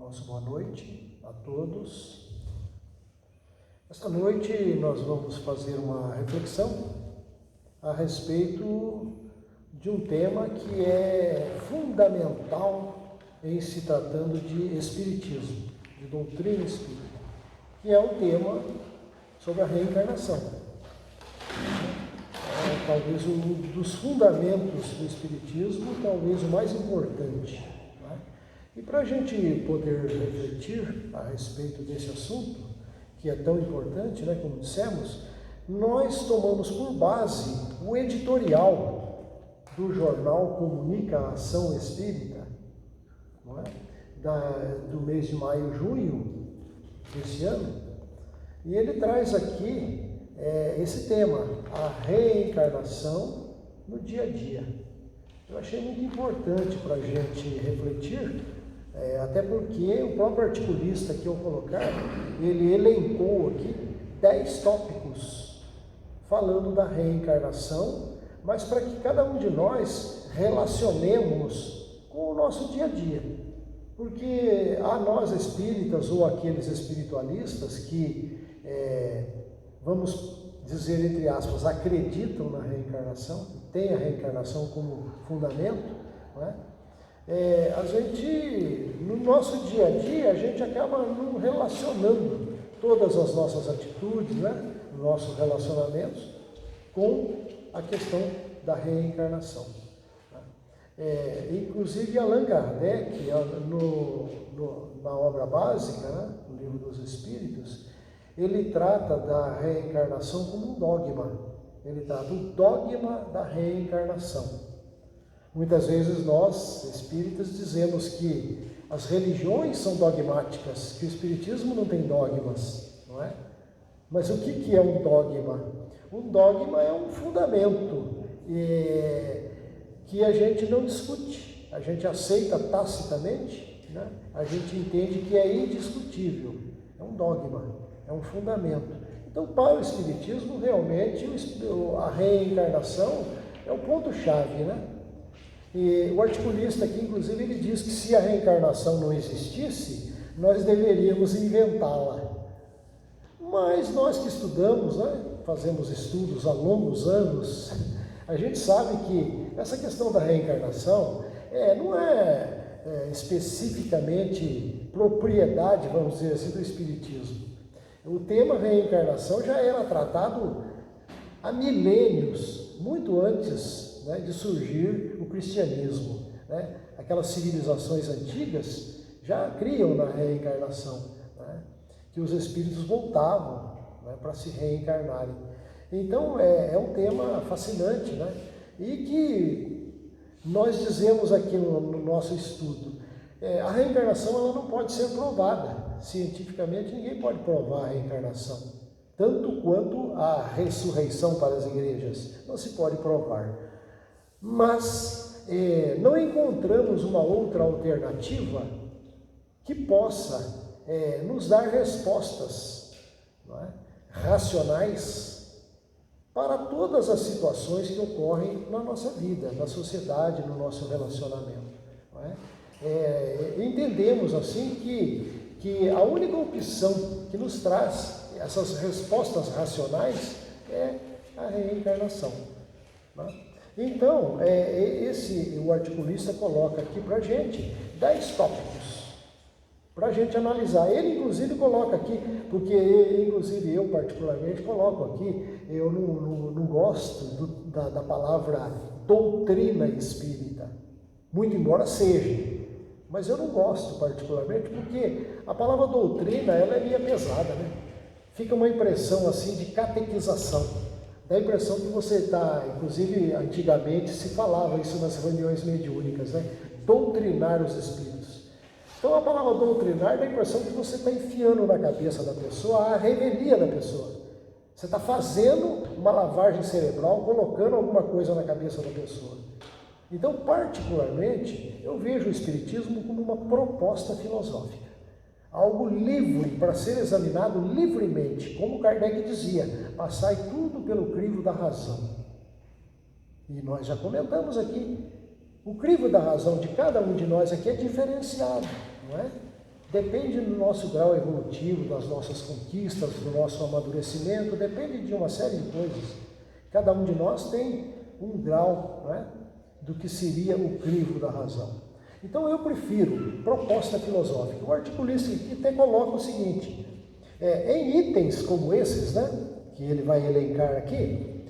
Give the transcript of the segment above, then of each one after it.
Nossa boa noite a todos. Esta noite nós vamos fazer uma reflexão a respeito de um tema que é fundamental em se tratando de espiritismo, de doutrina espírita, que é o tema sobre a reencarnação. Talvez um dos fundamentos do espiritismo, talvez o mais importante. E para a gente poder refletir a respeito desse assunto, que é tão importante, como dissemos, nós tomamos por base o editorial do jornal Comunica a Ação Espírita, do mês de maio e junho desse ano, e ele traz aqui esse tema, a reencarnação no dia a dia. Eu achei muito importante para a gente refletir, até porque o próprio articulista que eu colocar, ele elencou aqui 10 tópicos falando da reencarnação, mas para que cada um de nós relacionemos com o nosso dia a dia. Porque a nós espíritas ou aqueles espiritualistas que, vamos dizer entre aspas, acreditam na reencarnação, têm a reencarnação como fundamento, a gente, no nosso dia a dia, a gente acaba não relacionando todas as nossas atitudes, nossos relacionamentos, com a questão da reencarnação. Inclusive Allan Kardec, na obra básica, no Livro dos Espíritos, ele trata da reencarnação como um dogma. Ele trata o dogma da reencarnação. Muitas vezes nós, espíritas, dizemos que as religiões são dogmáticas, que o espiritismo não tem dogmas, não é? Mas o que é um dogma? Um dogma é um fundamento que a gente não discute, a gente aceita tacitamente, a gente entende que é indiscutível, é um dogma, é um fundamento. Então, para o espiritismo, realmente, a reencarnação é o ponto-chave, E o articulista aqui, inclusive, ele diz que se a reencarnação não existisse, nós deveríamos inventá-la. Mas nós que estudamos, fazemos estudos há longos anos, a gente sabe que essa questão da reencarnação não é especificamente propriedade, vamos dizer assim, do espiritismo. O tema reencarnação já era tratado há milênios, muito antes de surgir o cristianismo. Aquelas civilizações antigas já criam na reencarnação, que os espíritos voltavam para se reencarnarem. Então é um tema fascinante, e que nós dizemos aqui no nosso estudo, a reencarnação ela não pode ser provada. Cientificamente ninguém pode provar a reencarnação, tanto quanto a ressurreição para as igrejas, não se pode provar. Mas não encontramos uma outra alternativa que possa nos dar respostas racionais para todas as situações que ocorrem na nossa vida, na sociedade, no nosso relacionamento. Entendemos assim que a única opção que nos traz essas respostas racionais é a reencarnação. Então, o articulista coloca aqui para a gente 10 tópicos para a gente analisar. Ele, inclusive, coloca aqui, porque, inclusive, eu particularmente coloco aqui, eu não gosto da palavra doutrina espírita, muito embora seja, mas eu não gosto particularmente, porque a palavra doutrina, ela é meio pesada, Fica uma impressão, assim, de catequização. Dá a impressão que você está, inclusive antigamente se falava isso nas reuniões mediúnicas, doutrinar os espíritos. Então a palavra doutrinar dá a impressão que você está enfiando na cabeça da pessoa a revelia da pessoa. Você está fazendo uma lavagem cerebral, colocando alguma coisa na cabeça da pessoa. Então, particularmente, eu vejo o espiritismo como uma proposta filosófica. Algo livre para ser examinado livremente, como Kardec dizia, passai tudo pelo crivo da razão. E nós já comentamos aqui, o crivo da razão de cada um de nós aqui é diferenciado, depende do nosso grau evolutivo, das nossas conquistas, do nosso amadurecimento, depende de uma série de coisas. Cada um de nós tem um grau, né, do que seria o crivo da razão. Então eu prefiro proposta filosófica. O articulista aqui até coloca o seguinte, em itens como esses, né, que ele vai elencar aqui,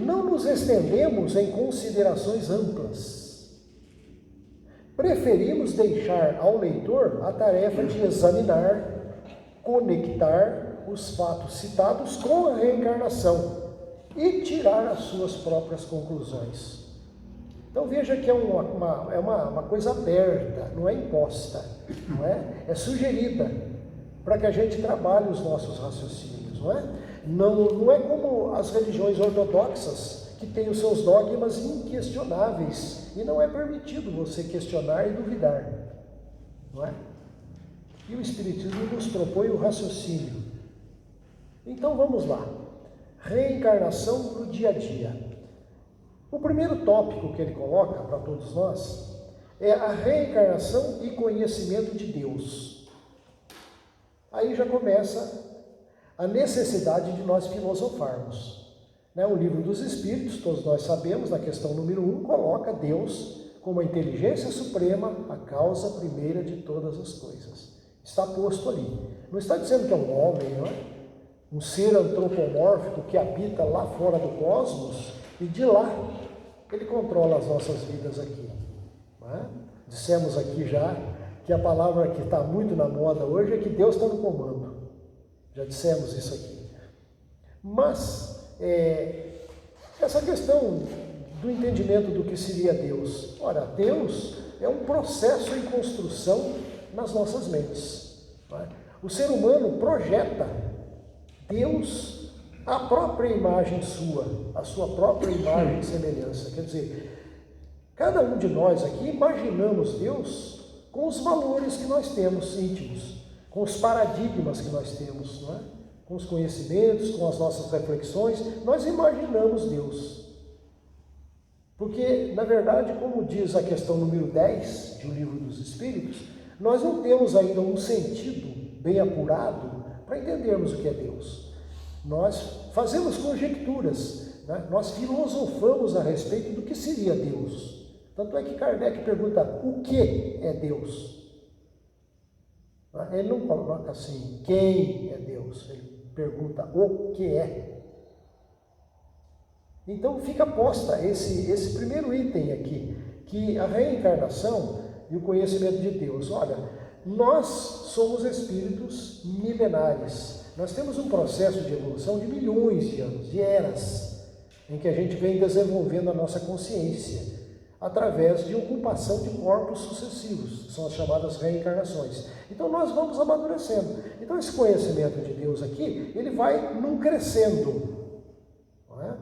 não nos estendemos em considerações amplas. Preferimos deixar ao leitor a tarefa de examinar, conectar os fatos citados com a reencarnação e tirar as suas próprias conclusões. Então veja que é uma coisa aberta, não é imposta, não é? É sugerida para que a gente trabalhe os nossos raciocínios, não é? Não é como as religiões ortodoxas, que têm os seus dogmas inquestionáveis, e não é permitido você questionar e duvidar, não é? E o Espiritismo nos propõe o raciocínio. Então vamos lá. Reencarnação no dia a dia. O primeiro tópico que ele coloca para todos nós é a reencarnação e conhecimento de Deus. Aí já começa a necessidade de nós filosofarmos. O Livro dos Espíritos, todos nós sabemos, na questão número 1, coloca Deus como a inteligência suprema, a causa primeira de todas as coisas. Está posto ali. Não está dizendo que é um homem, não é? Um ser antropomórfico que habita lá fora do cosmos e de lá ele controla as nossas vidas aqui. Não é? Dissemos aqui já que a palavra que está muito na moda hoje é que Deus está no comando. Já dissemos isso aqui. Mas essa questão do entendimento do que seria Deus. Ora, Deus é um processo em construção nas nossas mentes. Não é? O ser humano projeta Deus à própria imagem sua, a sua própria imagem e semelhança. Quer dizer, cada um de nós aqui imaginamos Deus com os valores que nós temos íntimos, com os paradigmas que nós temos, não é? Com os conhecimentos, com as nossas reflexões, nós imaginamos Deus. Porque, na verdade, como diz a questão número 10 de O Livro dos Espíritos, nós não temos ainda um sentido bem apurado para entendermos o que é Deus. Nós fazemos conjecturas, né? Nós filosofamos a respeito do que seria Deus. Tanto é que Kardec pergunta, o que é Deus? Ele não coloca assim, quem é Deus? Ele pergunta o que é. Então fica posta esse primeiro item aqui, que a reencarnação e o conhecimento de Deus. Olha, nós somos espíritos milenares. Nós temos um processo de evolução de milhões de anos, de eras, em que a gente vem desenvolvendo a nossa consciência através de ocupação de corpos sucessivos, são as chamadas reencarnações. Então nós vamos amadurecendo. Então esse conhecimento de Deus aqui, ele vai num crescendo. Não é?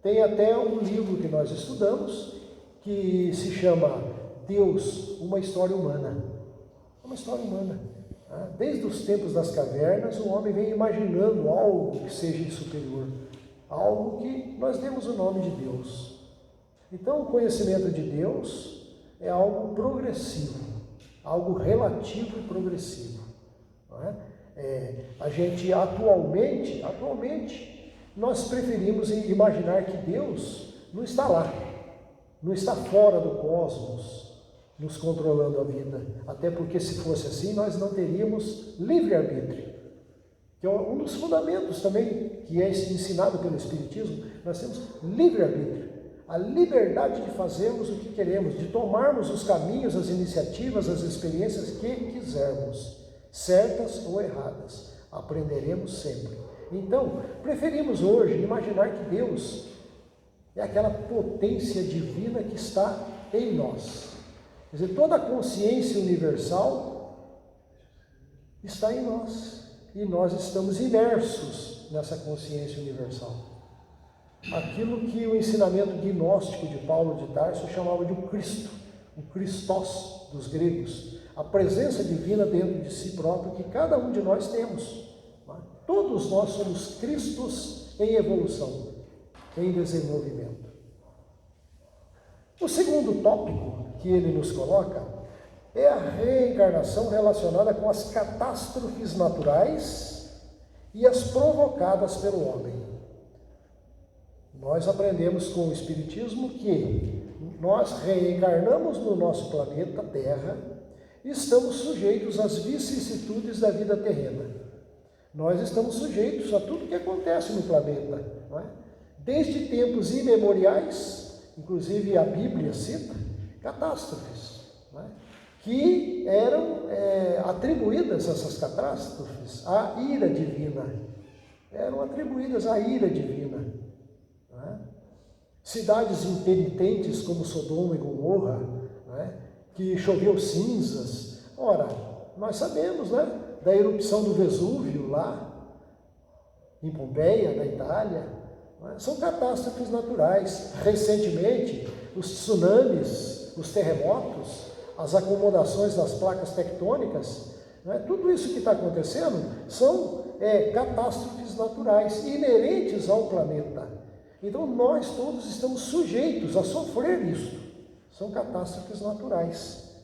Tem até um livro que nós estudamos, que se chama Deus, uma história humana. Uma história humana. Desde os tempos das cavernas, o homem vem imaginando algo que seja superior, algo que nós demos o nome de Deus. Então, o conhecimento de Deus é algo progressivo, algo relativo e progressivo. Não é? A gente atualmente, nós preferimos imaginar que Deus não está lá, não está fora do cosmos, nos controlando a vida. Até porque, se fosse assim, nós não teríamos livre-arbítrio, que é um dos fundamentos também, que é ensinado pelo Espiritismo. Nós temos livre-arbítrio. A liberdade de fazermos o que queremos, de tomarmos os caminhos, as iniciativas, as experiências que quisermos, certas ou erradas. Aprenderemos sempre. Então, preferimos hoje imaginar que Deus é aquela potência divina que está em nós. Quer dizer, toda a consciência universal está em nós. E nós estamos imersos nessa consciência universal. Aquilo que o ensinamento gnóstico de Paulo de Tarso chamava de o Cristo, o Christos dos gregos, a presença divina dentro de si próprio que cada um de nós temos. Todos nós somos Cristos em evolução, em desenvolvimento. O segundo tópico que ele nos coloca é a reencarnação relacionada com as catástrofes naturais e as provocadas pelo homem. Nós aprendemos com o Espiritismo que nós reencarnamos no nosso planeta Terra e estamos sujeitos às vicissitudes da vida terrena. Nós estamos sujeitos a tudo que acontece no planeta, não é? Desde tempos imemoriais, inclusive a Bíblia cita, catástrofes, não é? Que eram atribuídas, essas catástrofes, à ira divina. Eram atribuídas à ira divina. Não é? Cidades impenitentes como Sodoma e Gomorra, não é? Que choveu cinzas. Ora, nós sabemos, né, da erupção do Vesúvio lá, em Pompeia, na Itália. Não é? São catástrofes naturais. Recentemente, os tsunamis, os terremotos, as acomodações das placas tectônicas, né? Tudo isso que está acontecendo são catástrofes naturais, inerentes ao planeta. Então nós todos estamos sujeitos a sofrer isso. São catástrofes naturais.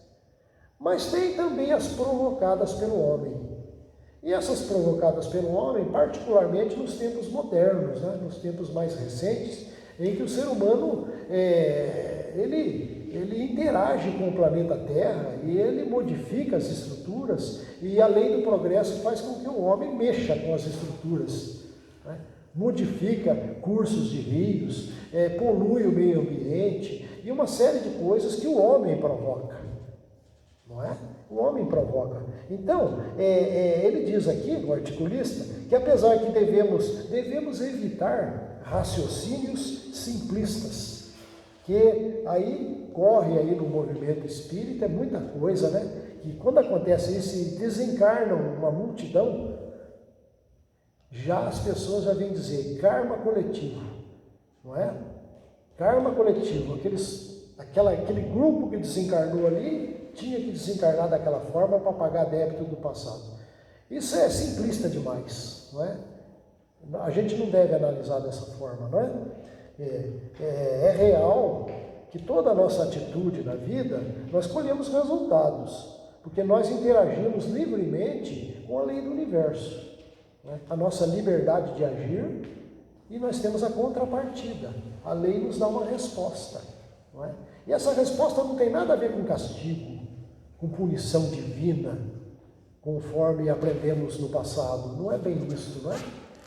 Mas tem também as provocadas pelo homem. E essas provocadas pelo homem, particularmente nos tempos modernos, né? Nos tempos mais recentes, em que o ser humano ele interage com o planeta Terra e ele modifica as estruturas e, além do progresso, faz com que o homem mexa com as estruturas, né? Modifica cursos de rios, polui o meio ambiente e uma série de coisas que o homem provoca, não é? O homem provoca. Então, ele diz aqui, o articulista, que apesar que devemos evitar raciocínios simplistas, que aí corre aí no movimento espírita muita coisa, né? Que quando acontece isso e desencarnam uma multidão, já as pessoas já vêm dizer karma coletivo, não é? Karma coletivo, aquele grupo que desencarnou ali tinha que desencarnar daquela forma para pagar débito do passado. Isso é simplista demais, não é? A gente não deve analisar dessa forma, não é? É real que toda a nossa atitude na vida, nós colhemos resultados, porque nós interagimos livremente com a lei do universo, né? A nossa liberdade de agir, e nós temos a contrapartida. A lei nos dá uma resposta, não é? E essa resposta não tem nada a ver com castigo, com punição divina, conforme aprendemos no passado. Não é bem isso, não é?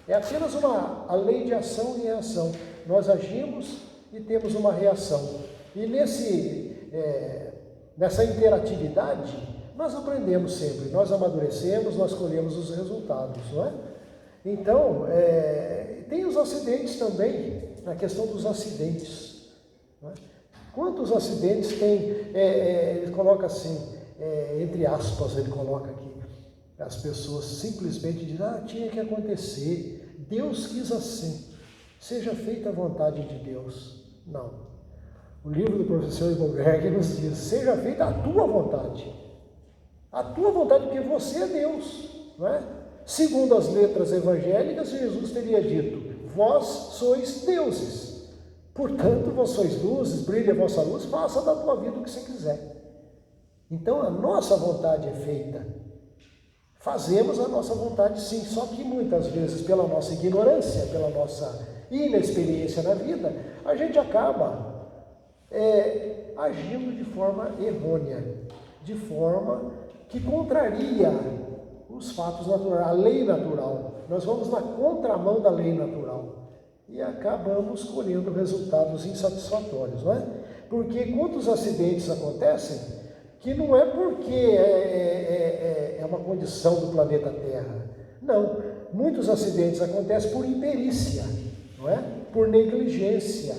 É apenas a lei de ação e reação. Nós agimos e temos uma reação. E nessa interatividade, nós aprendemos sempre, nós amadurecemos, nós colhemos os resultados, não é? Então, tem os acidentes também, na questão dos acidentes, não é? Quantos acidentes tem, ele coloca assim, entre aspas, ele coloca aqui, as pessoas simplesmente dizem, tinha que acontecer, Deus quis assim, seja feita a vontade de Deus. Não. O livro do professor Ibolberg nos diz, seja feita a tua vontade. A tua vontade, porque você é Deus, não é? Segundo as letras evangélicas, Jesus teria dito, vós sois deuses, portanto, vós sois luzes, brilha a vossa luz, faça da tua vida o que você quiser. Então, a nossa vontade é feita. Fazemos a nossa vontade sim, só que muitas vezes, pela nossa ignorância, pela nossa inexperiência na vida, a gente acaba agindo de forma errônea, de forma que contraria os fatos naturais, a lei natural. Nós vamos na contramão da lei natural e acabamos colhendo resultados insatisfatórios, não é? Porque quantos acidentes acontecem que não é porque é uma condição do planeta Terra. Não, muitos acidentes acontecem por imperícia, não é? Por negligência,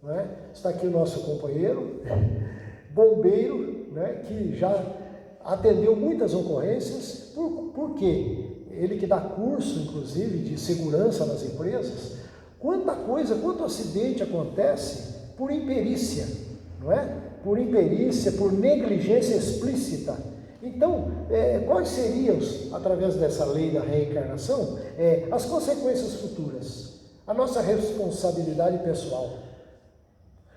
não é? Está aqui o nosso companheiro, bombeiro, né, que já atendeu muitas ocorrências. Por quê? Ele que dá curso, inclusive, de segurança nas empresas. Quanto acidente acontece por imperícia, não é? Por imperícia, por negligência explícita. Então, quais seriam, através dessa lei da reencarnação, as consequências futuras? A nossa responsabilidade pessoal.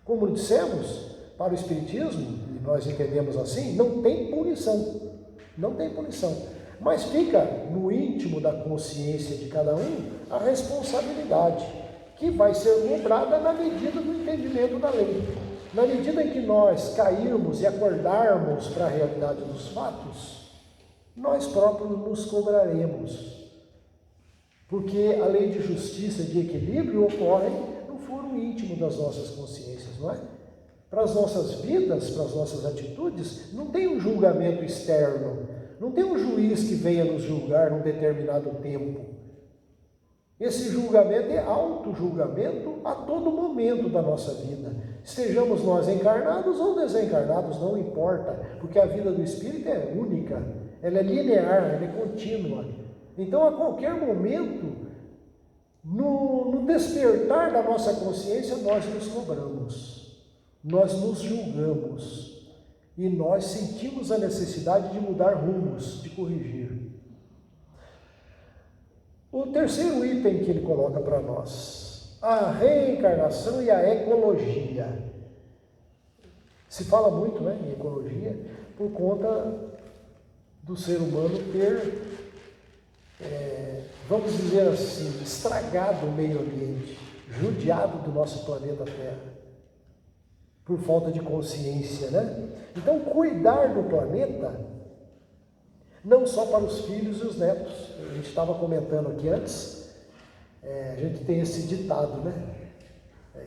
Como dissemos, para o Espiritismo, e nós entendemos assim, não tem punição. Não tem punição. Mas fica no íntimo da consciência de cada um a responsabilidade, que vai ser cobrada na medida do entendimento da lei. Na medida em que nós cairmos e acordarmos para a realidade dos fatos, nós próprios nos cobraremos. Porque a lei de justiça e de equilíbrio ocorre no foro íntimo das nossas consciências, não é? Para as nossas vidas, para as nossas atitudes, não tem um julgamento externo, não tem um juiz que venha nos julgar num determinado tempo. Esse julgamento é auto-julgamento a todo momento da nossa vida. Estejamos nós encarnados ou desencarnados, não importa, porque a vida do Espírito é única, ela é linear, ela é contínua. Então, a qualquer momento, no despertar da nossa consciência, nós nos cobramos, nós nos julgamos e nós sentimos a necessidade de mudar rumos, de corrigir. O terceiro item que ele coloca para nós, a reencarnação e a ecologia. Se fala muito, né, em ecologia por conta do ser humano ter, vamos dizer assim, estragado o meio ambiente, judiado do nosso planeta Terra, por falta de consciência, né? Então, cuidar do planeta, não só para os filhos e os netos, a gente estava comentando aqui antes, a gente tem esse ditado, né?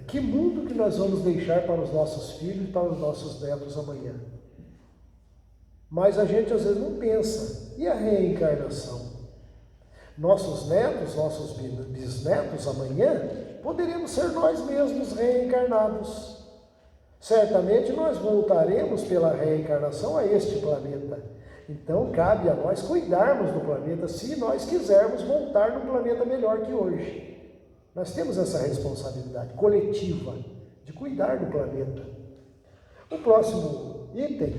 Que mundo que nós vamos deixar para os nossos filhos e para os nossos netos amanhã? Mas a gente às vezes não pensa, e a reencarnação? Nossos netos, nossos bisnetos amanhã, poderíamos ser nós mesmos reencarnados. Certamente nós voltaremos pela reencarnação a este planeta. Então cabe a nós cuidarmos do planeta, se nós quisermos voltar num planeta melhor que hoje. Nós temos essa responsabilidade coletiva de cuidar do planeta. O próximo item,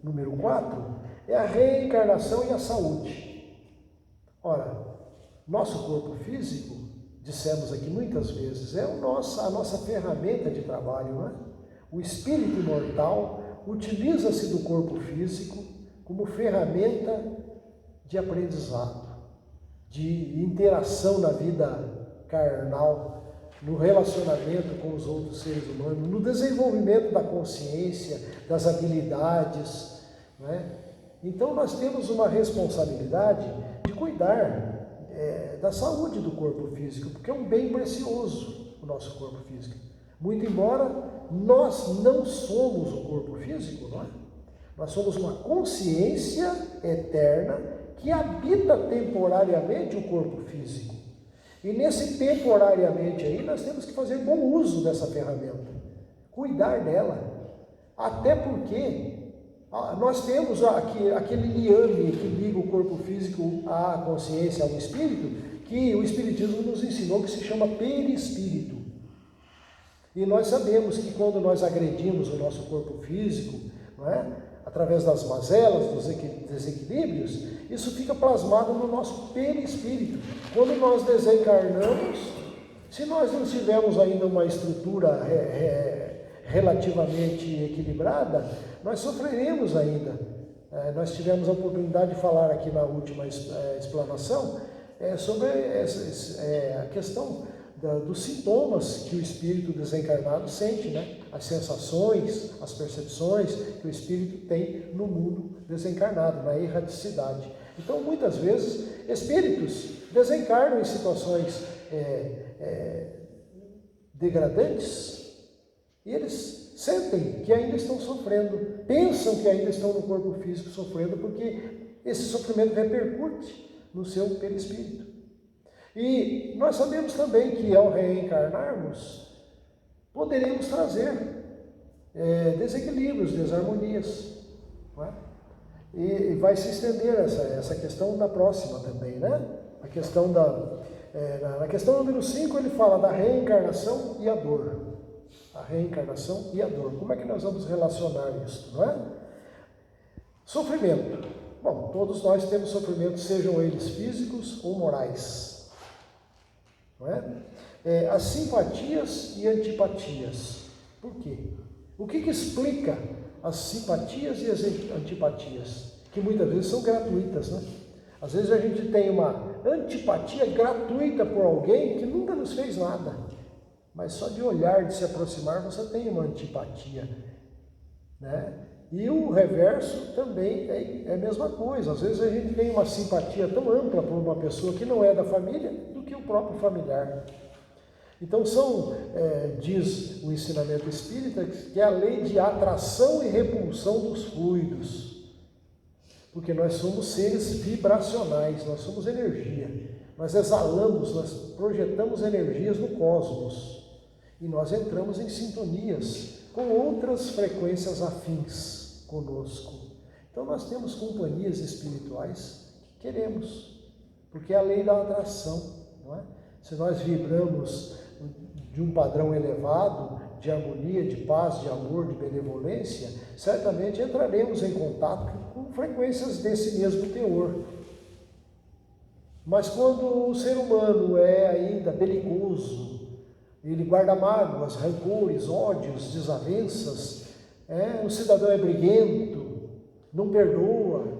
número 4, é a reencarnação e a saúde. Ora, nosso corpo físico, dissemos aqui muitas vezes, é a nossa ferramenta de trabalho, não é? O espírito imortal utiliza-se do corpo físico como ferramenta de aprendizado, de interação na vida carnal, no relacionamento com os outros seres humanos, no desenvolvimento da consciência, das habilidades, não é? Então nós temos uma responsabilidade de cuidar da saúde do corpo físico, porque é um bem precioso o nosso corpo físico. Muito embora nós não somos o corpo físico, não é? Nós somos uma consciência eterna que habita temporariamente o corpo físico. E nesse temporariamente aí nós temos que fazer bom uso dessa ferramenta, cuidar dela, até porque nós temos aquele liame que liga o corpo físico à consciência, ao espírito, que o Espiritismo nos ensinou, que se chama perispírito. E nós sabemos que quando nós agredimos o nosso corpo físico, não é? Através das mazelas, dos desequilíbrios, isso fica plasmado no nosso perispírito. Quando nós desencarnamos, se nós não tivermos ainda uma estrutura relativamente equilibrada, nós sofreremos ainda. Nós tivemos a oportunidade de falar aqui na última explanação sobre a questão dos sintomas que o espírito desencarnado sente, né? As sensações, as percepções que o espírito tem no mundo desencarnado, na erraticidade. Então, muitas vezes, espíritos desencarnam em situações degradantes e eles sentem que ainda estão sofrendo, pensam que ainda estão no corpo físico sofrendo, porque esse sofrimento repercute no seu perispírito. E nós sabemos também que ao reencarnarmos, poderemos trazer desequilíbrios, desarmonias, não é? E vai se estender essa questão na próxima também, né? A questão na questão número 5 ele fala da reencarnação e a dor. A reencarnação e a dor. Como é que nós vamos relacionar isso, não é? Sofrimento. Bom, todos nós temos sofrimentos, sejam eles físicos ou morais. Não é? As simpatias e antipatias. Por quê? O que explica as simpatias e as antipatias, que muitas vezes são gratuitas, né? Às vezes a gente tem uma antipatia gratuita por alguém que nunca nos fez nada, mas só de olhar, de se aproximar, você tem uma antipatia, né? E o reverso também é a mesma coisa. Às vezes a gente tem uma simpatia tão ampla por uma pessoa que não é da família do que o próprio familiar. Então diz o ensinamento espírita, que é a lei de atração e repulsão dos fluidos. Porque nós somos seres vibracionais, nós somos energia. Nós exalamos, nós projetamos energias no cosmos. E nós entramos em sintonias com outras frequências afins conosco. Então nós temos companhias espirituais que queremos, porque é a lei da atração, não é? Se nós vibramos de um padrão elevado, de harmonia, de paz, de amor, de benevolência, certamente entraremos em contato com frequências desse mesmo teor. Mas quando o ser humano é ainda belicoso, ele guarda mágoas, rancores, ódios, desavenças, o cidadão é briguento, não perdoa,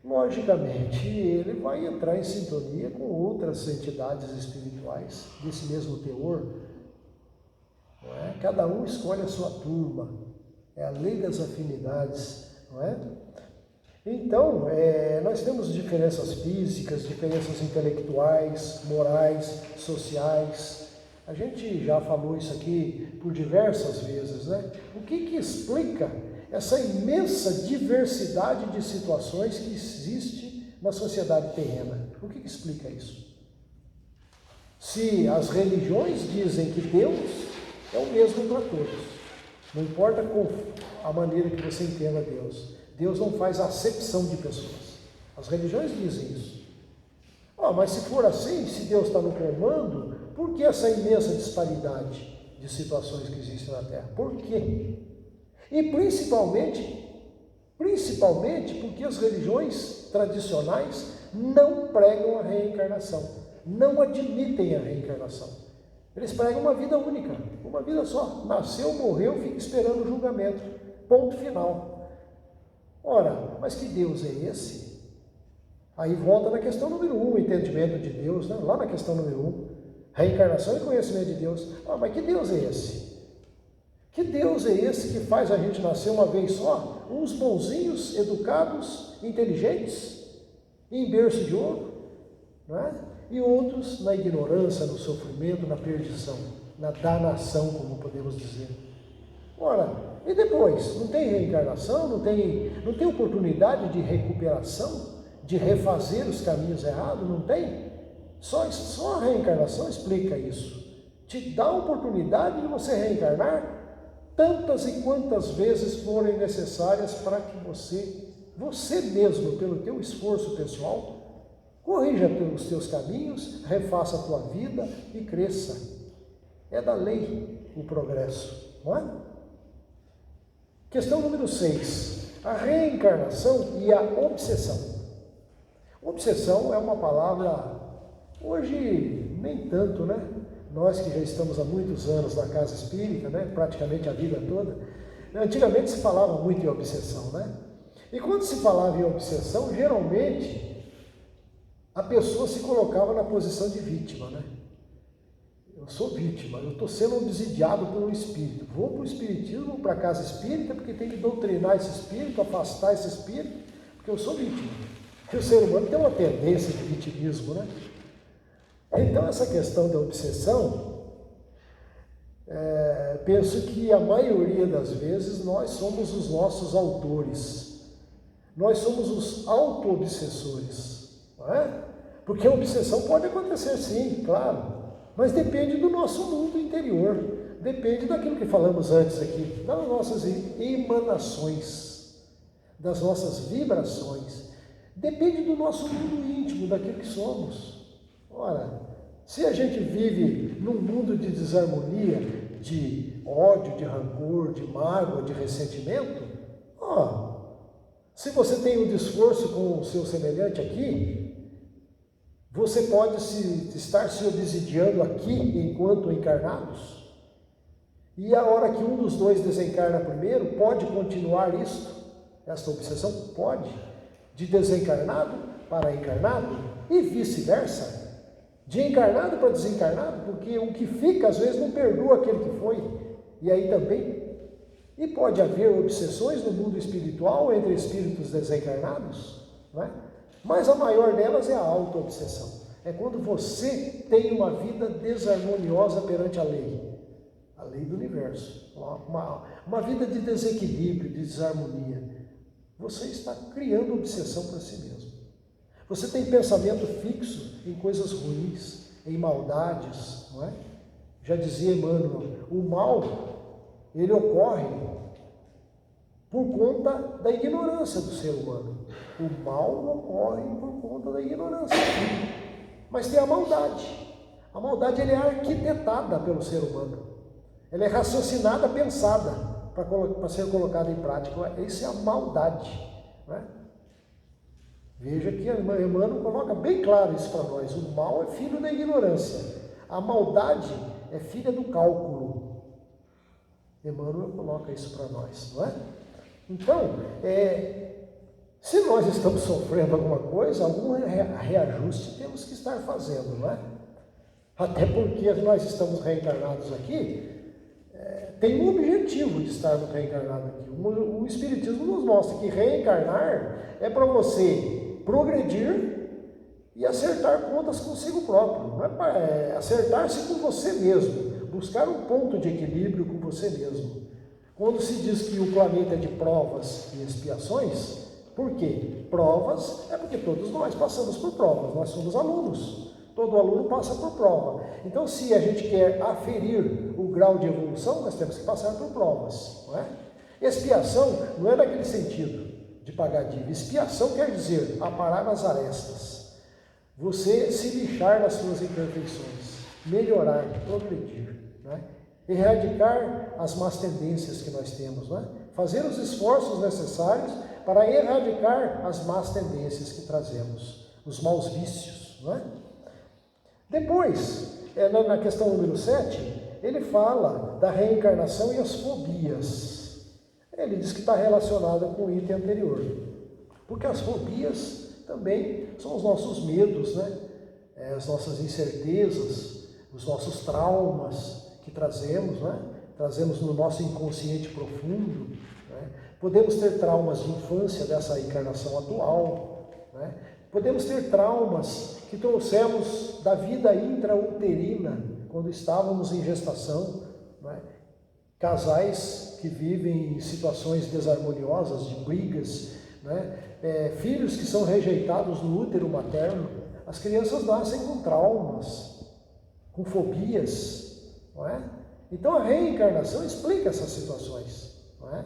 logicamente ele vai entrar em sintonia com outras entidades espirituais desse mesmo teor. Não é? Cada um escolhe a sua turma, é a lei das afinidades, não é? Então, nós temos diferenças físicas, diferenças intelectuais, morais, sociais. A gente já falou isso aqui por diversas vezes, né? O que explica essa imensa diversidade de situações que existe na sociedade terrena? O que explica isso? Se as religiões dizem que Deus é o mesmo para todos, não importa a maneira que você entenda Deus. Deus não faz acepção de pessoas. As religiões dizem isso. Mas se for assim, se Deus está no comando, por que essa imensa disparidade de situações que existem na Terra? Por quê? E principalmente porque as religiões tradicionais não pregam a reencarnação, não admitem a reencarnação. Eles pregam uma vida única, uma vida só. Nasceu, morreu, fica esperando o julgamento. Ponto final. Ora, mas que Deus é esse? Aí volta na questão número 1, o entendimento de Deus, né? Lá na questão número 1, reencarnação e conhecimento de Deus. Mas que Deus é esse? Que Deus é esse que faz a gente nascer uma vez só? Uns bonzinhos, educados, inteligentes, em berço de ouro, não é? E outros na ignorância, no sofrimento, na perdição, na danação, como podemos dizer. Ora, e depois? Não tem reencarnação? Não tem oportunidade de recuperação? De refazer os caminhos errados? Não tem? Só a reencarnação explica isso. Te dá a oportunidade de você reencarnar tantas e quantas vezes forem necessárias para que você mesmo, pelo teu esforço pessoal, corrija os teus caminhos, refaça a tua vida e cresça. É da lei o progresso, não é? Questão número 6. A reencarnação e a obsessão. Obsessão é uma palavra, hoje nem tanto, né? Nós que já estamos há muitos anos na casa espírita, né? Praticamente a vida toda, antigamente se falava muito em obsessão, né? E quando se falava em obsessão, geralmente a pessoa se colocava na posição de vítima, né? Eu sou vítima, eu estou sendo obsidiado por um espírito. Vou para o espiritismo, vou para a casa espírita, porque tem que doutrinar esse espírito, afastar esse espírito, porque eu sou vítima. E o ser humano tem uma tendência de vitimismo, né? Então, essa questão da obsessão, penso que a maioria das vezes nós somos os nossos autores. Nós somos os auto-obsessores, não é? Porque a obsessão pode acontecer sim, claro, mas depende do nosso mundo interior, depende daquilo que falamos antes aqui, das nossas emanações, das nossas vibrações, depende do nosso mundo íntimo, daquilo que somos. Ora, se a gente vive num mundo de desarmonia, de ódio, de rancor, de mágoa, de ressentimento, se você tem um desforço com o seu semelhante aqui, você pode estar se obsidiando aqui enquanto encarnados. E a hora que um dos dois desencarna primeiro, pode continuar esta obsessão? Pode. De desencarnado para encarnado e vice-versa. De encarnado para desencarnado, porque o que fica às vezes não perdoa aquele que foi. E aí também. E pode haver obsessões no mundo espiritual entre espíritos desencarnados, não é? Mas a maior delas é a auto-obsessão. É quando você tem uma vida desarmoniosa perante a lei do universo, uma vida de desequilíbrio, de desarmonia. Você está criando obsessão para si mesmo. Você tem pensamento fixo em coisas ruins, em maldades, não é? Já dizia Emmanuel, o mal, ele ocorre por conta da ignorância do ser humano. O mal ocorre por conta da ignorância. Mas tem a maldade. A maldade ela é arquitetada pelo ser humano. Ela é raciocinada, pensada para ser colocada em prática. Isso é a maldade, né? Veja que Emmanuel coloca bem claro isso para nós. O mal é filho da ignorância. A maldade é filha do cálculo. Emmanuel coloca isso para nós, não é? Então, se nós estamos sofrendo alguma coisa, algum reajuste temos que estar fazendo, não é? Até porque nós estamos reencarnados aqui, tem um objetivo de estarmos reencarnados aqui. O Espiritismo nos mostra que reencarnar é para você progredir e acertar contas consigo próprio. Não é para acertar-se com você mesmo, buscar um ponto de equilíbrio com você mesmo. Quando se diz que o planeta é de provas e expiações, por quê? Provas é porque todos nós passamos por provas, nós somos alunos. Todo aluno passa por prova. Então, se a gente quer aferir o grau de evolução, nós temos que passar por provas, não é? Expiação não é naquele sentido de pagar dívida. Expiação quer dizer aparar as arestas. Você se lixar nas suas imperfeições, melhorar, progredir, né? Erradicar as más tendências que nós temos, né? Fazer os esforços necessários para erradicar as más tendências que trazemos, os maus vícios, não é? Depois, na questão número 7, ele fala da reencarnação e as fobias. Ele diz que está relacionada com o item anterior. Porque as fobias também são os nossos medos, né? As nossas incertezas, os nossos traumas que trazemos, né? Trazemos no nosso inconsciente profundo, né? Podemos ter traumas de infância dessa encarnação atual, né? Podemos ter traumas que trouxemos da vida intrauterina, quando estávamos em gestação, né? Casais que vivem em situações desarmoniosas, de brigas, né? Filhos que são rejeitados no útero materno. As crianças nascem com traumas, com fobias, não é? Então a reencarnação explica essas situações, não é?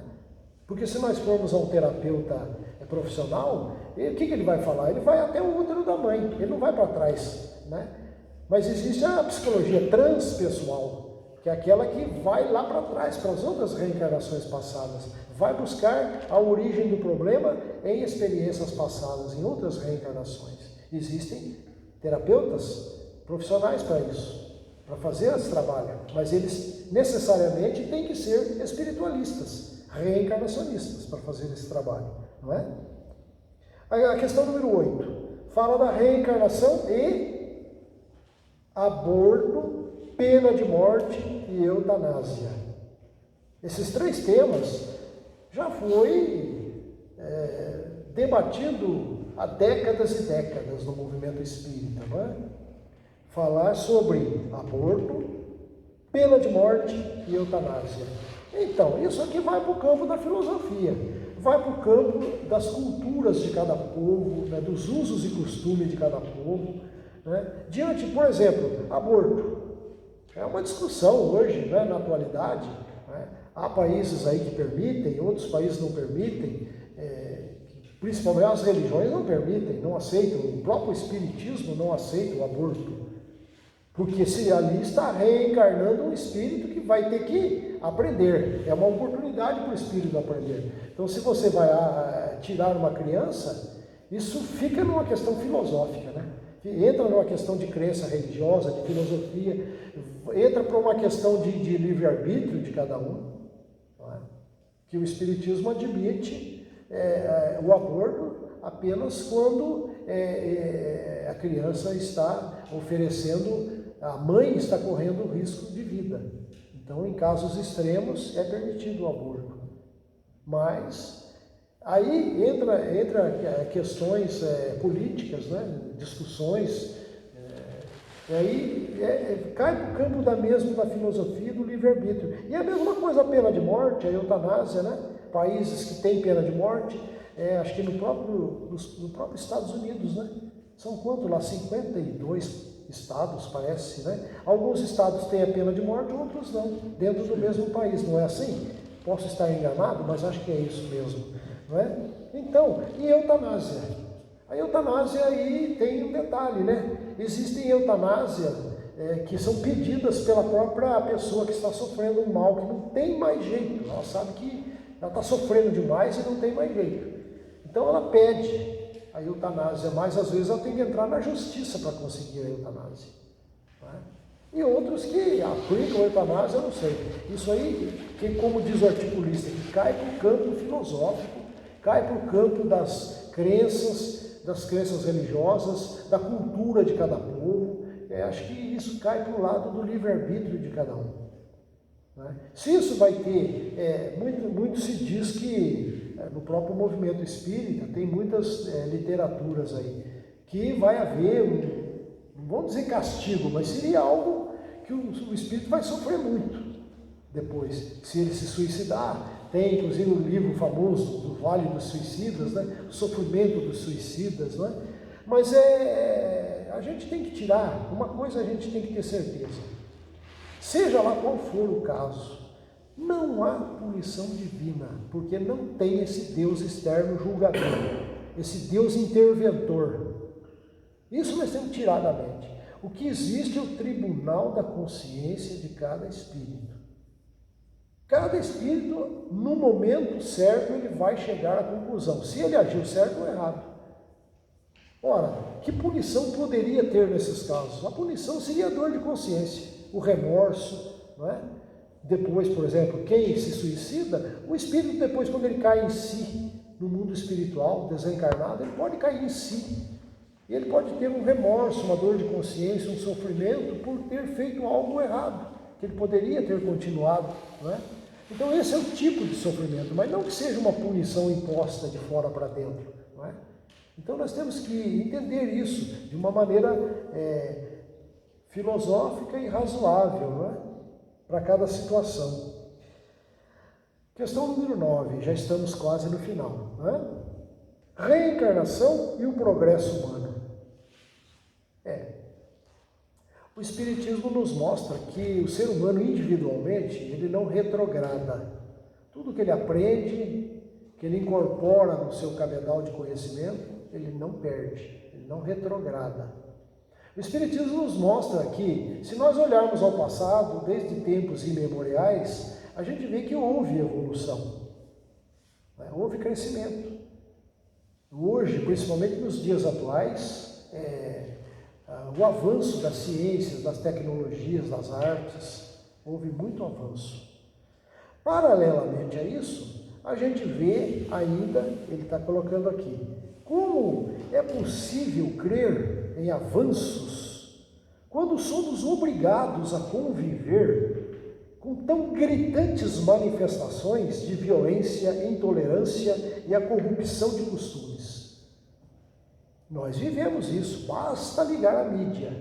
Porque se nós formos a um terapeuta profissional, o que ele vai falar? Ele vai até o útero da mãe, ele não vai para trás, né? Mas existe a psicologia transpessoal, que é aquela que vai lá para trás, para as outras reencarnações passadas, vai buscar a origem do problema em experiências passadas, em outras reencarnações. Existem terapeutas profissionais para isso, para fazer esse trabalho, mas eles necessariamente têm que ser espiritualistas, reencarnacionistas para fazer esse trabalho, não é? A questão número 8 fala da reencarnação e aborto, pena de morte e eutanásia. Esses 3 temas já foi debatido há décadas e décadas no movimento espírita, não é? Falar sobre aborto, pena de morte e eutanásia. Então, isso aqui vai para o campo da filosofia, vai para o campo das culturas de cada povo, né, dos usos e costumes de cada povo, né? Diante, por exemplo, aborto. É uma discussão hoje, né, na atualidade, né? Há países aí que permitem, outros países não permitem, principalmente as religiões não permitem, não aceitam, o próprio espiritismo não aceita o aborto. Porque se ali está reencarnando um espírito que vai ter que aprender. É uma oportunidade para o espírito aprender. Então, se você vai tirar uma criança, isso fica numa questão filosófica, né? entra numa questão de crença religiosa, de filosofia, entra para uma questão de livre-arbítrio de cada um, não é? Que o Espiritismo admite o aborto apenas quando a criança está oferecendo, a mãe está correndo risco de vida. Então, em casos extremos, é permitido o aborto. Mas aí entra questões políticas, né? Discussões, e aí cai no campo da filosofia do livre-arbítrio. E a mesma coisa a pena de morte, a eutanásia, né? Países que têm pena de morte, acho que no próprio Estados Unidos, né? São quanto lá? 52 estados, parece, né? Alguns estados têm a pena de morte, outros não, dentro do mesmo país, não é assim? Posso estar enganado, mas acho que é isso mesmo, não é? Então, e eutanásia? A eutanásia aí tem um detalhe, né? Existem eutanásia que são pedidas pela própria pessoa que está sofrendo um mal, que não tem mais jeito, ela sabe que ela está sofrendo demais e não tem mais jeito. Então ela pede a eutanásia, mas às vezes ela tem que entrar na justiça para conseguir a eutanásia, né? E outros que aplicam a eutanásia, eu não sei. Isso aí, que, como diz o articulista, que cai para o campo filosófico, cai para o campo das crenças religiosas, da cultura de cada povo. Acho que isso cai para o lado do livre-arbítrio de cada um, né? Se isso vai ter, muito se diz que no próprio movimento espírita tem muitas literaturas aí, que vai haver, não vamos dizer castigo, mas seria algo que o espírito vai sofrer muito depois, se ele se suicidar. Tem inclusive um livro famoso do Vale dos Suicidas, né? O sofrimento dos suicidas, né? Mas a gente tem que tirar, uma coisa a gente tem que ter certeza, seja lá qual for o caso, não há punição divina, porque não tem esse Deus externo julgador, esse Deus interventor. Isso nós temos que tirar da mente. O que existe é o tribunal da consciência de cada espírito. Cada espírito, no momento certo, ele vai chegar à conclusão, se ele agiu certo ou errado. Ora, que punição poderia ter nesses casos? A punição seria a dor de consciência, o remorso, não é? Depois, por exemplo, quem se suicida, o espírito depois, quando ele cai em si, no mundo espiritual, desencarnado, ele pode cair em si. Ele pode ter um remorso, uma dor de consciência, um sofrimento por ter feito algo errado, que ele poderia ter continuado, não é? Então esse é o tipo de sofrimento, mas não que seja uma punição imposta de fora para dentro, não é? Então nós temos que entender isso de uma maneira filosófica e razoável, não é? Para cada situação. Questão número 9, já estamos quase no final, não é? Reencarnação e o progresso humano. O Espiritismo nos mostra que o ser humano individualmente, ele não retrograda. Tudo que ele aprende, que ele incorpora no seu cabedal de conhecimento, ele não perde, ele não retrograda. O Espiritismo nos mostra que, se nós olharmos ao passado, desde tempos imemoriais, a gente vê que houve evolução, né? Houve crescimento. Hoje, principalmente nos dias atuais, o avanço das ciências, das tecnologias, das artes, houve muito avanço. Paralelamente a isso, a gente vê ainda, ele está colocando aqui, como é possível crer em avanços quando somos obrigados a conviver com tão gritantes manifestações de violência, intolerância e a corrupção de costumes. Nós vivemos isso, basta ligar a mídia,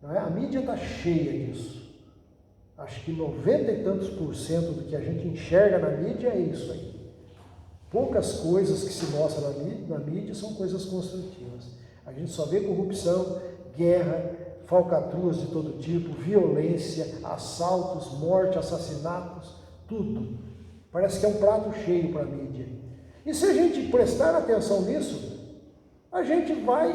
não é? A mídia está cheia disso. Acho que 90 e tantos % do que a gente enxerga na mídia é isso aí. Poucas coisas que se mostram na mídia são coisas construtivas. A gente só vê corrupção, guerra, falcatruas de todo tipo, violência, assaltos, morte, assassinatos, tudo. Parece que é um prato cheio para a mídia. E se a gente prestar atenção nisso, a gente vai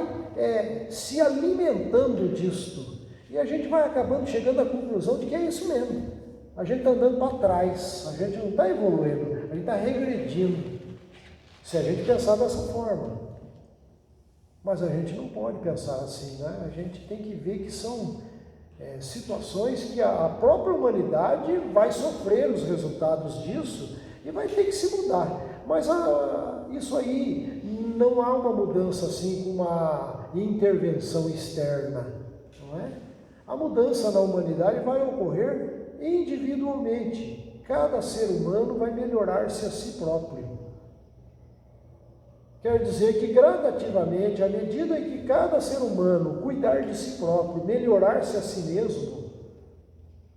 se alimentando disto. E a gente vai acabando chegando à conclusão de que é isso mesmo. A gente está andando para trás, a gente não está evoluindo, a gente está regredindo. Se a gente pensar dessa forma. Mas a gente não pode pensar assim, né? A gente tem que ver que são situações que a própria humanidade vai sofrer os resultados disso e vai ter que se mudar. Mas isso aí não há uma mudança assim com uma intervenção externa, não é? A mudança na humanidade vai ocorrer individualmente. Cada ser humano vai melhorar-se a si próprio. Quer dizer que gradativamente, à medida em que cada ser humano cuidar de si próprio, melhorar-se a si mesmo,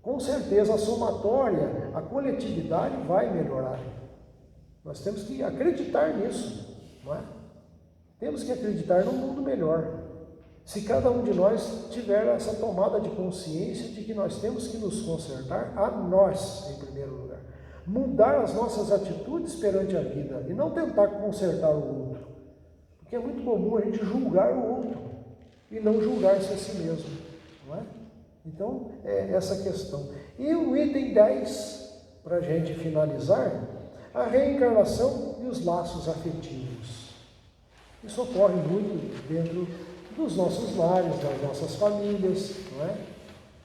com certeza a somatória, a coletividade vai melhorar. Nós temos que acreditar nisso, não é? Temos que acreditar num mundo melhor. Se cada um de nós tiver essa tomada de consciência de que nós temos que nos consertar a nós, em primeiro lugar. Mudar as nossas atitudes perante a vida e não tentar consertar o outro. Porque é muito comum a gente julgar o outro e não julgar-se a si mesmo, não é? Então, é essa questão. E o item 10, para a gente finalizar, a reencarnação e os laços afetivos. Isso ocorre muito dentro dos nossos lares, das nossas famílias, não é?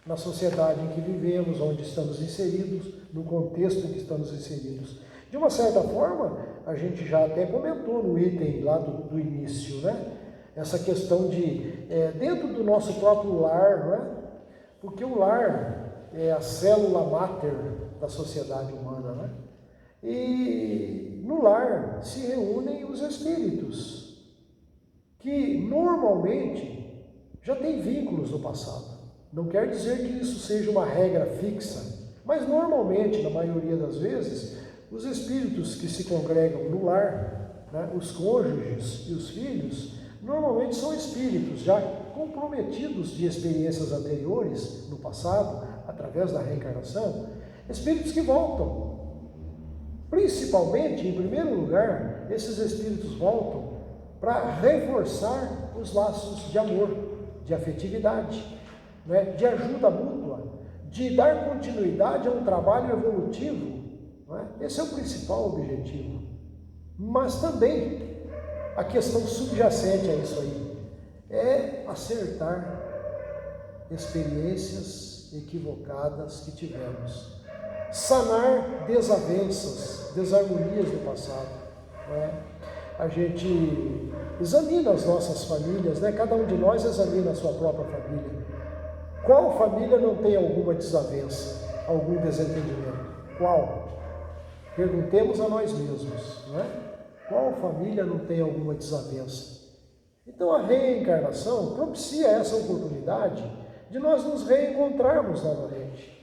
Na sociedade em que vivemos, onde estamos inseridos, no contexto em que estamos inseridos. De uma certa forma, a gente já até comentou no item lá do início, né? Essa questão de, dentro do nosso próprio lar, não é? Porque o lar é a célula máter da sociedade humana, né? E no lar se reúnem os espíritos, que normalmente já têm vínculos no passado. Não quer dizer que isso seja uma regra fixa, mas normalmente, na maioria das vezes, os espíritos que se congregam no lar, né, os cônjuges e os filhos, normalmente são espíritos já comprometidos de experiências anteriores no passado, através da reencarnação, espíritos que voltam. Principalmente, em primeiro lugar, esses espíritos voltam para reforçar os laços de amor, de afetividade, né, de ajuda mútua, de dar continuidade a um trabalho evolutivo. Não é? Esse é o principal objetivo. Mas também a questão subjacente a isso aí é acertar experiências equivocadas que tivemos, sanar desavenças, desarmonias do passado. Não é? A gente examina as nossas famílias, né? Cada um de nós examina a sua própria família. Qual família não tem alguma desavença, algum desentendimento? Qual? Perguntemos a nós mesmos, não é? Qual família não tem alguma desavença? Então a reencarnação propicia essa oportunidade de nós nos reencontrarmos novamente.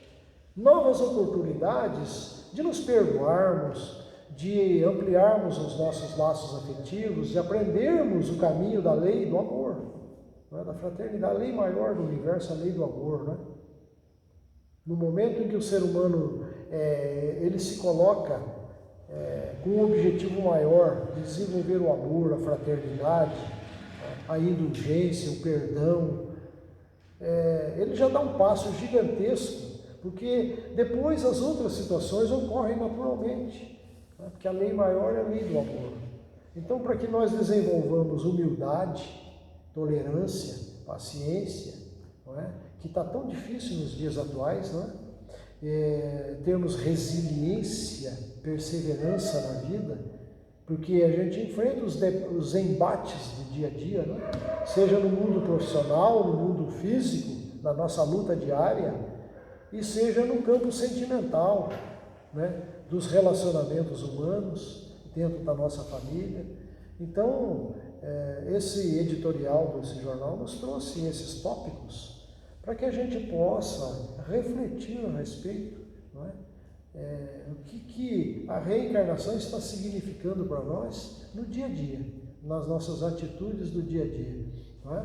Novas oportunidades de nos perdoarmos, de ampliarmos os nossos laços afetivos, de aprendermos o caminho da lei do amor, não é? Da fraternidade, a lei maior do universo, a lei do amor, não é? No momento em que o ser humano ele se coloca com um objetivo maior de desenvolver o amor, a fraternidade, a indulgência, o perdão, ele já dá um passo gigantesco, porque depois as outras situações ocorrem naturalmente, né? Porque a lei maior é a lei do amor. Então, para que nós desenvolvamos humildade, tolerância, paciência, não é? Que está tão difícil nos dias atuais, não é? Termos resiliência, perseverança na vida, porque a gente enfrenta os embates do dia a dia, né? Seja no mundo profissional, no mundo físico, na nossa luta diária, e seja no campo sentimental, né? Dos relacionamentos humanos, dentro da nossa família. Então, esse editorial desse jornal nos trouxe esses tópicos para que a gente possa refletir a respeito, não é? O que a reencarnação está significando para nós no dia a dia, nas nossas atitudes do dia a dia, não é?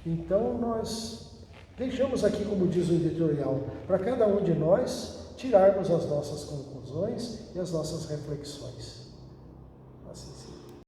Então nós deixamos aqui, como diz o editorial, para cada um de nós tirarmos as nossas conclusões e as nossas reflexões.